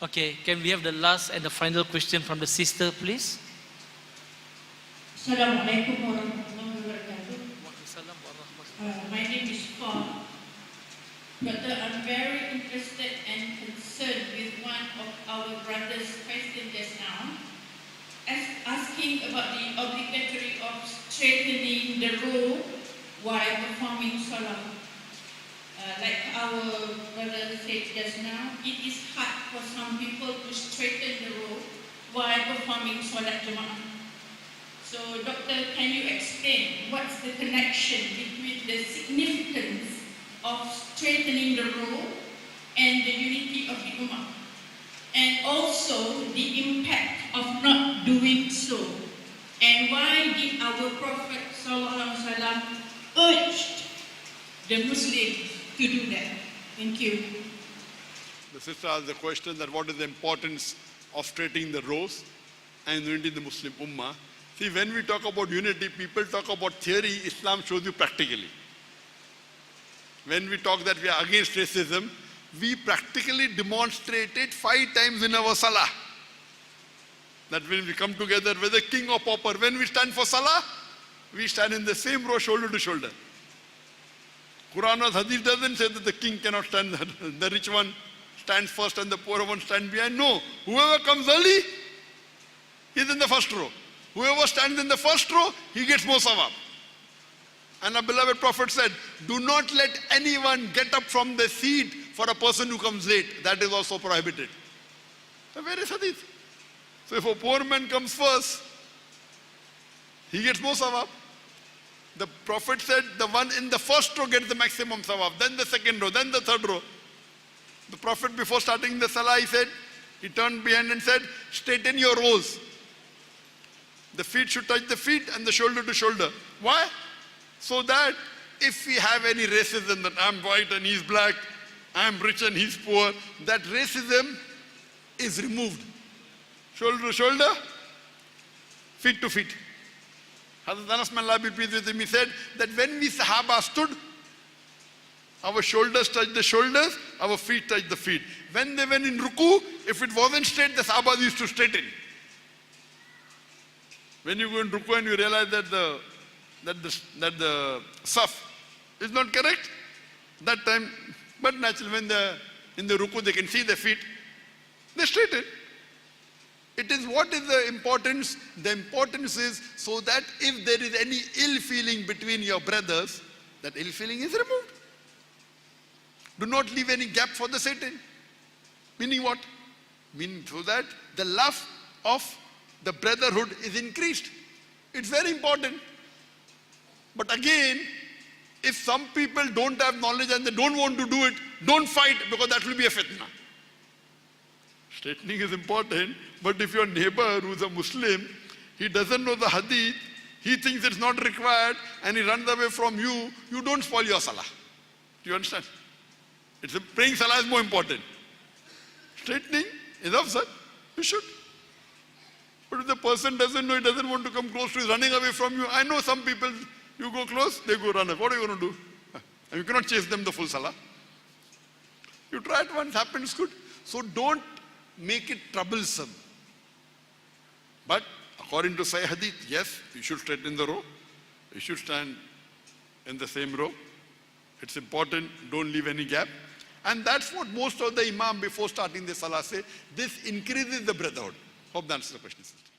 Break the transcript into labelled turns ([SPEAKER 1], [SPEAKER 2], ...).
[SPEAKER 1] Okay, can we have the last and the final question from the sister, please?
[SPEAKER 2] Assalamualaikum warahmatullahi wabarakatuh. My name is Fawn. Doctor, I'm very interested and concerned with one of our brothers' questions just now, asking about the obligatory of straightening the row while performing Salah. Like our brother said just now, it is hard for some people to straighten the row while performing Salat Jama'ah. So, Doctor, can you explain what's the connection between the significance of straightening the row and the unity of the Ummah? And also the impact of not doing so. And why did our Prophet ﷺ urge the Muslims to do that? Thank you.
[SPEAKER 3] The sister asked the question that what is the importance of straightening the rows and unity in the Muslim Ummah. See, when we talk about unity, people talk about theory, Islam shows you practically. When we talk that we are against racism, we practically demonstrate it 5 times in our Salah. That when we come together, whether king or pauper, when we stand for Salah, we stand in the same row, shoulder to shoulder. Quran or Hadith doesn't say that the king cannot stand, the rich one stands first and the poor one stands behind. No, whoever comes early, he's in the first row. Whoever stands in the first row, he gets more sawab. And our beloved Prophet said, do not let anyone get up from the seat for a person who comes late. That is also prohibited. So where is Hadith? So if a poor man comes first, he gets more sawab. The Prophet said the one in the first row gets the maximum sawab, then the second row, then the third row. The Prophet, before starting the Salah, he turned behind and said, straighten your rows. The feet should touch the feet and the shoulder to shoulder. Why? So that if we have any racism that I'm white and he's black, I'm rich and he's poor, that racism is removed. Shoulder to shoulder, feet to feet. Hazrat Anas, may Allah be pleased with him, he said that when we Sahaba stood, our shoulders touched the shoulders, our feet touched the feet. When they went in ruku, if it wasn't straight, the Sahaba used to straighten. When you go in ruku and you realize that the saf is not correct, that time, but naturally when they're in the ruku they can see their feet, they straighten. It is what is the importance? The importance is so that if there is any ill feeling between your brothers, that ill feeling is removed. Do not leave any gap for the Satan. Meaning what? Meaning so that the love of the brotherhood is increased. It's very important. But again, if some people don't have knowledge and they don't want to do it, don't fight, because that will be a fitna. Straightening is important, but if your neighbor who's a Muslim, he doesn't know the Hadith, he thinks it's not required, and he runs away from you, you don't spoil your Salah. Do you understand? Praying Salah is more important. Straightening is afzal. You should. But if the person doesn't know, he doesn't want to come close to you, running away from you. I know some people, you go close, they go run away. What are you going to do? And you cannot chase them the full Salah. You try it once, happens good. So don't make it troublesome. But according to Sahih Hadith, yes, you should straighten the row. You should stand in the same row. It's important, don't leave any gap. And that's what most of the Imam before starting the Salah say, this increases the brotherhood. Hope that answers the question, sister.